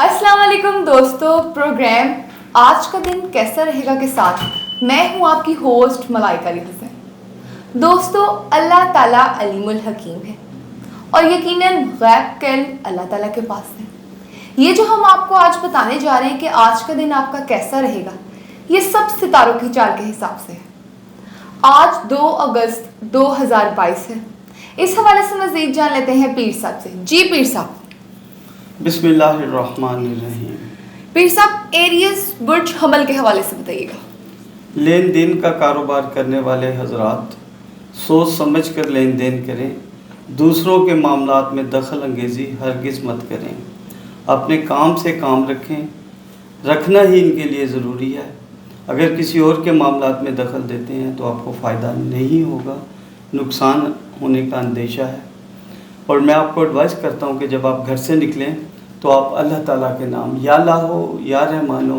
अस्सलाम वालेकुम दोस्तों, प्रोग्राम आज का दिन कैसा रहेगा के साथ मैं हूं आपकी होस्ट मलाइका अली हुसैन। दोस्तों, अल्लाह ताला अलीमुल हकीम है और यकीनन गैब का इल्म अल्लाह ताला के पास है। ये जो हम आपको आज बताने जा रहे हैं कि आज का दिन आपका कैसा रहेगा, ये सब सितारों की चाल के हिसाब से है। आज 2 अगस्त 2022 है। इस हवाले से मज़ीद जान लेते हैं पीर साहब से। जी पीर साहब। बिस्मिल्लाहिर्रहमानिर्रहीम। पीर साहब, एरियस बुर्ज हमल के हवाले से बताइएगा। लेन देन का कारोबार करने वाले हजरात सोच समझ कर लेन देन करें। दूसरों के मामलात में दखल अंगेज़ी हरगिज़ मत करें। अपने काम से काम रखें, रखना ही इनके लिए ज़रूरी है। अगर किसी और के मामलात में दखल देते हैं तो आपको फ़ायदा नहीं होगा, नुकसान होने का अंदेशा है। और मैं आपको एडवाइस करता हूँ कि जब आप घर से निकलें तो आप अल्लाह ताला के नाम या अल्लाह या रहमानो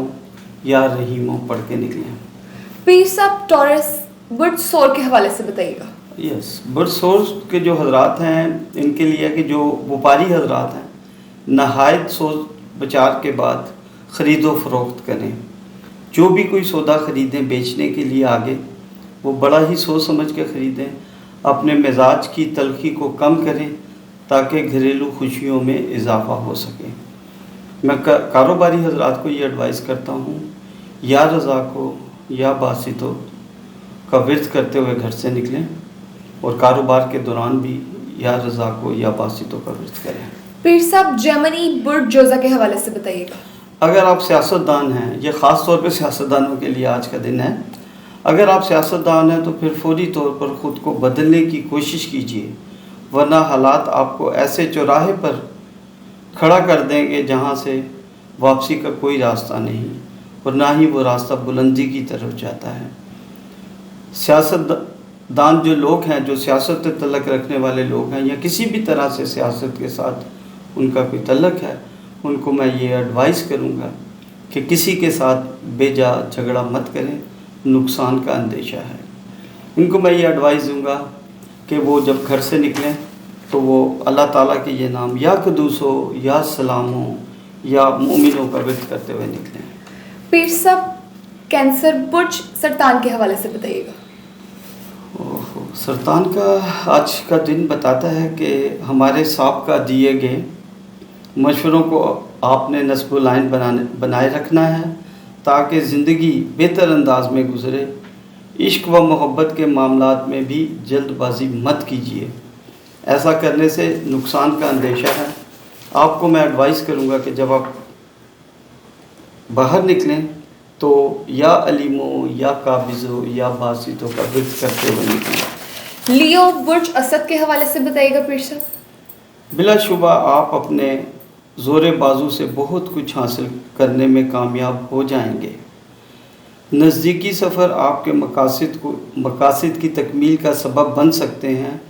या रहीमो पढ़ के निकलें। पीर साहब, टॉरस बुर्ज सोर के हवाले से बताइएगा। यस, बुर्ज सोर के जो हजरात हैं इनके लिए कि जो व्यापारी हजरात हैं नहायत सोच विचार के बाद ख़रीदो फ़रोख्त करें। जो भी कोई सौदा ख़रीदें बेचने के लिए आगे, वो बड़ा ही सोच समझ के ख़रीदें। अपने मिजाज की तलखी को कम करें ताकि घरेलू खुशियों में इजाफ़ा हो सके। मैं कारोबारी हजरात को ये एडवाइस करता हूँ, या रज़ा को या बासितो का विर्द करते हुए घर से निकलें और कारोबार के दौरान भी या रज़ा को या बासितो का विर्द करें। पीर साहब, जर्मनी बुर्ज जोज़ा के हवाले से बताइएगा। अगर आप सियासतदान हैं, ये ख़ास तौर पे सियासतदानों के लिए आज का दिन है। अगर आप सियासतदान हैं तो फिर फौरी तौर पर ख़ुद को बदलने की कोशिश कीजिए, वरना हालात आपको ऐसे चौराहे पर खड़ा कर देंगे जहां से वापसी का कोई रास्ता नहीं और ना ही वो रास्ता बुलंदी की तरफ जाता है। सियासतदान जो लोग हैं, जो सियासत से तल्लक रखने वाले लोग हैं या किसी भी तरह से सियासत के साथ उनका कोई तल्लक है, उनको मैं ये एडवाइस करूँगा कि किसी के साथ बेजा झगड़ा मत करें, नुकसान का अंदेशा है। इनको मैं ये एडवाइस दूँगा कि वो जब घर से निकलें तो वो अल्लाह ताला के ये नाम या कुदूस हो या सलाम हो या मोमिनों का विर्द करते हुए निकलें। पीर साहब, कैंसर बुर्ज सरतान के हवाले से बताइएगा। सरतान का आज का दिन बताता है कि हमारे साबका दिए गए मशवरों को आपने नस्ब लाइन बनाए रखना है ताकि ज़िंदगी बेहतर अंदाज में गुजरे। इश्क व मोहब्बत के मामलात में भी जल्दबाजी मत कीजिए, ऐसा करने से नुकसान का अंदेशा है। आपको मैं एडवाइस करूँगा कि जब आप बाहर निकलें तो या अलीमो या काबिज़ो या बासितो का विर्द करते हुए निकलें। लियो बुर्ज असद के हवाले से बताइएगा पीर साहब। बिलाशुबा आप अपने ज़ोर बाजू से बहुत कुछ हासिल करने में कामयाब हो जाएंगे। नज़दीकी सफ़र आपके मकासद की तकमील का सबब बन सकते हैं।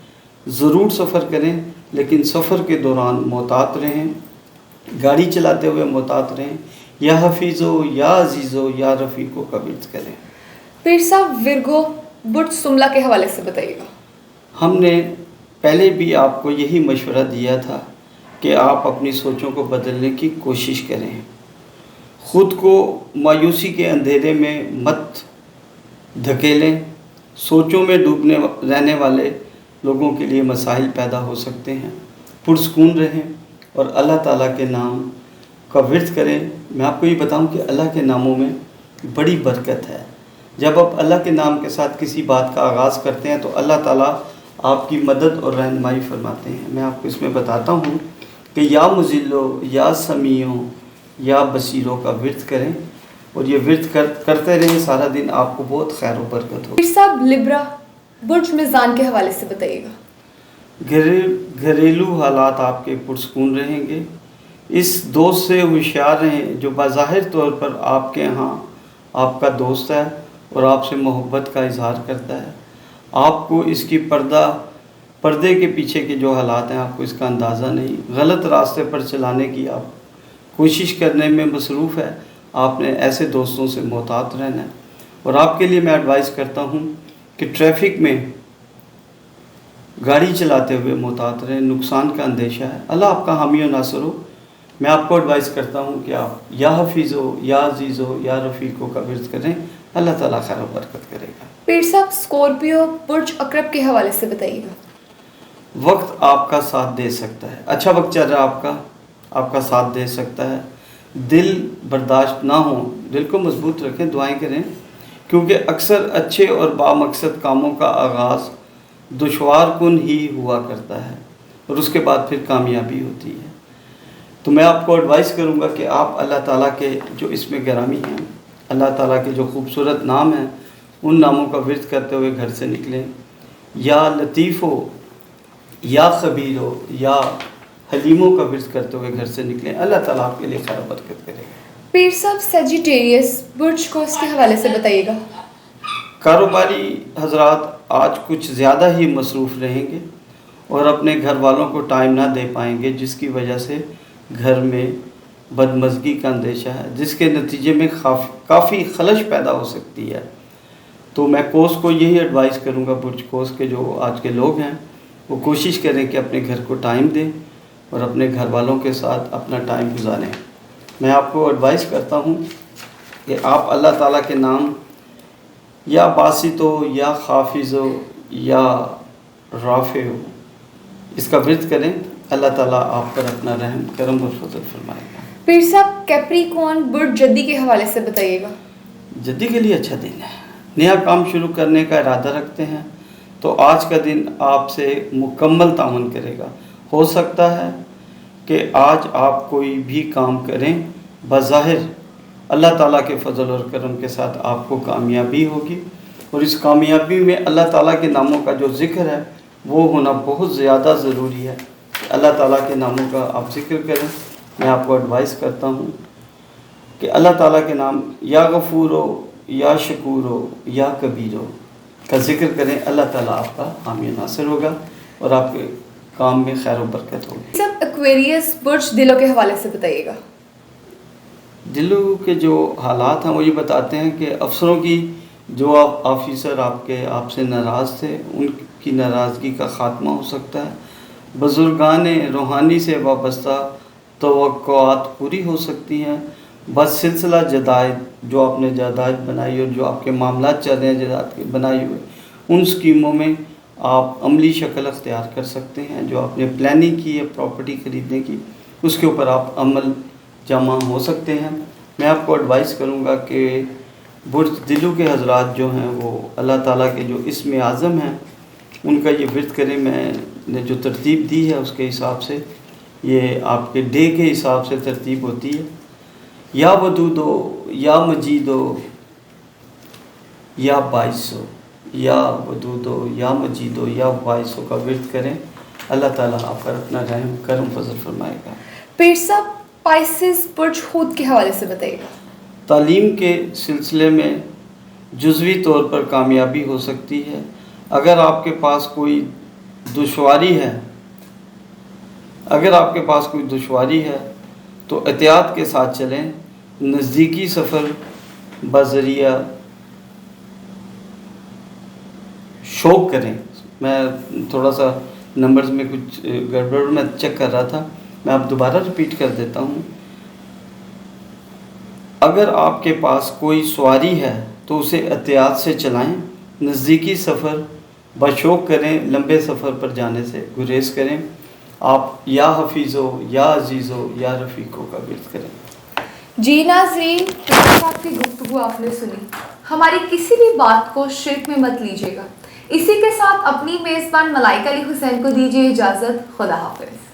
ज़रूर सफ़र करें, लेकिन सफ़र के दौरान मोहतात रहें। गाड़ी चलाते हुए मोहतात रहें। या हफीज़ो या अजीज़ो या रफ़ीक़ो का विर्द करें। पीर साहब, विरगो बुर्ज सुमला के हवाले से बताइएगा। हमने पहले भी आपको यही मशवरा दिया था कि आप अपनी सोचों को बदलने की कोशिश करें। ख़ुद को मायूसी के अंधेरे में मत धकेलें। सोचों में डूबने रहने वाले लोगों के लिए मसाइल पैदा हो सकते हैं। पुरसकून रहें और अल्लाह ताला के नाम का विर्द करें। मैं आपको ये बताऊं कि अल्लाह के नामों में बड़ी बरकत है। जब आप अल्लाह के नाम के साथ किसी बात का आगाज़ करते हैं तो अल्लाह ताला आपकी मदद और रहनुमाई फरमाते हैं। मैं आपको इसमें बताता हूँ कि या मुज़िल्लो या समीओ या बसीरों का विर्द करें और ये विर्द करते रहें, सारा दिन आपको बहुत खैर व बरकत हो। पीर साहब, लिब्रा बुर्ज मिज़ान के हवाले से बताइएगा। घरेलू हालात आपके पुरसकून रहेंगे। इस दोस्त से होशियार रहें जो बाज़ाहिर तौर पर आपके यहाँ आपका दोस्त है और आपसे मोहब्बत का इजहार करता है। आपको इसकी पर्दे के पीछे के जो हालात हैं आपको इसका अंदाज़ा नहीं। गलत रास्ते पर चलाने की आप कोशिश करने में मसरूफ़ है। आपने ऐसे दोस्तों से मोहतात रहना है। और आपके लिए मैं एडवाइस करता हूँ कि ट्रैफिक में गाड़ी चलाते हुए मोहतात रहें, नुकसान का अंदेशा है। अल्लाह आपका हामी और नासर हो। میں آپ کو ایڈوائز کرتا ہوں کہ آپ یا حفیظ ہو یا عزیز ہو یا رفیق ہو کا ورد کریں، اللہ تعالیٰ خیر و برکت کرے گا۔ پیر صاحب اسکورپیو برج عقرب کے حوالے سے بتائیے گا۔ وقت آپ کا ساتھ دے سکتا ہے، اچھا وقت چل رہا ہے آپ کا ساتھ دے سکتا ہے، دل برداشت نہ ہو، دل کو مضبوط رکھیں، دعائیں کریں، کیونکہ اکثر اچھے اور بامقصد کاموں کا آغاز دشوار کن ہی ہوا کرتا ہے اور اس کے بعد پھر کامیابی ہوتی ہے۔ تو میں آپ کو ایڈوائز کروں گا کہ آپ اللہ تعالیٰ کے جو اسم گرامی ہیں، اللہ تعالیٰ کے جو خوبصورت نام ہیں، ان ناموں کا ورد کرتے ہوئے گھر سے نکلیں، یا لطیف ہو یا خبیر ہو یا حلیموں کا ورد کرتے ہوئے گھر سے نکلیں، اللہ تعالیٰ آپ کے لیے خیر و برکت کرے گا۔ پیر صاحب سیجیٹیریس برج کو اس کے حوالے سے بتائیے گا۔ کاروباری حضرات آج کچھ زیادہ ہی مصروف رہیں گے اور اپنے گھر والوں کو ٹائم نہ دے پائیں گے، جس کی وجہ سے گھر میں بدمزگی کا اندیشہ ہے، جس کے نتیجے میں کافی خلش پیدا ہو سکتی ہے۔ تو میں کوس کو یہی ایڈوائز کروں گا، برج کوس کے جو آج کے لوگ ہیں وہ کوشش کریں کہ اپنے گھر کو ٹائم دیں اور اپنے گھر والوں کے ساتھ اپنا ٹائم گزاریں۔ میں آپ کو ایڈوائز کرتا ہوں کہ آپ اللہ تعالیٰ کے نام یا باسط ہو یا خافض ہو یا رافع ہو، اس کا ورد کریں، اللہ تعالیٰ آپ پر اپنا رحم کرم اور فضل فرمائے گا۔ پیر صاحب کیپریکون برج جدی کے حوالے سے بتائیے گا۔ جدی کے لیے اچھا دن ہے، نیا کام شروع کرنے کا ارادہ رکھتے ہیں تو آج کا دن آپ سے مکمل تعاون کرے گا۔ ہو سکتا ہے کہ آج آپ کوئی بھی کام کریں، بظاہر اللہ تعالیٰ کے فضل اور کرم کے ساتھ آپ کو کامیابی ہوگی، اور اس کامیابی میں اللہ تعالیٰ کے ناموں کا جو ذکر ہے وہ ہونا بہت زیادہ ضروری ہے۔ اللہ تعالیٰ کے ناموں کا آپ ذکر کریں۔ میں آپ کو ایڈوائز کرتا ہوں کہ اللہ تعالیٰ کے نام یا غفور ہو یا شکور ہو یا کبیر ہو کا ذکر کریں، اللہ تعالیٰ آپ کا حامی ناصر ہوگا اور آپ کے کام میں خیر و برکت ہوگی۔ سب ایکویریس برج دلوں کے حوالے سے بتائیے گا۔ دلوں کے جو حالات ہیں وہ یہ بتاتے ہیں کہ افسروں کی جو آفیسر آپ سے ناراض تھے، ان کی ناراضگی کا خاتمہ ہو سکتا ہے، بزرگان روحانی سے وابستہ توقعات پوری ہو سکتی ہیں، بس سلسلہ جدائد جو آپ نے جائیداد بنائی اور جو آپ کے معاملات چل رہے ہیں جائیداد کے بنائی ہوئے، ان سکیموں میں آپ عملی شکل اختیار کر سکتے ہیں۔ جو آپ نے پلاننگ کی ہے پراپرٹی خریدنے کی، اس کے اوپر آپ عمل جمع ہو سکتے ہیں۔ میں آپ کو ایڈوائز کروں گا کہ برج دلو کے حضرات جو ہیں وہ اللہ تعالیٰ کے جو اسم اعظم ہیں ان کا یہ ورد کریں۔ میں نے جو ترتیب دی ہے اس کے حساب سے یہ آپ کے ڈے کے حساب سے ترتیب ہوتی ہے۔ یا ودود ہو یا مجید ہو یا باعث ہو، یا ودود ہو یا مجید ہو یا باعث ہو کا ورد کریں، اللہ تعالیٰ آپ پر اپنا رحم کرم فضل فرمائے گا۔ پیر صاحب پائسس برج حوت کے حوالے سے بتائیے گا۔ تعلیم کے سلسلے میں جزوی طور پر کامیابی ہو سکتی ہے۔ اگر آپ کے پاس کوئی دشواری ہے تو احتیاط کے ساتھ چلیں، نزدیکی سفر بذریعہ شوق کریں۔ میں تھوڑا سا نمبرز میں کچھ گڑبڑ میں چیک کر رہا تھا، میں آپ دوبارہ ریپیٹ کر دیتا ہوں۔ اگر آپ کے پاس کوئی سواری ہے تو اسے احتیاط سے چلائیں، نزدیکی سفر بشوق کریں، لمبے سفر پر جانے سے گریز کریں۔ آپ یا حفیظ ہو یا عزیز ہو یا رفیق ہو کا ورد کریں۔ جی ناظرین، صاحب کی گفتگو آپ نے سنی، ہماری کسی بھی بات کو شرک میں مت لیجیے گا۔ اسی کے ساتھ اپنی میزبان ملائکہ علی حسین کو دیجیے اجازت۔ خدا حافظ۔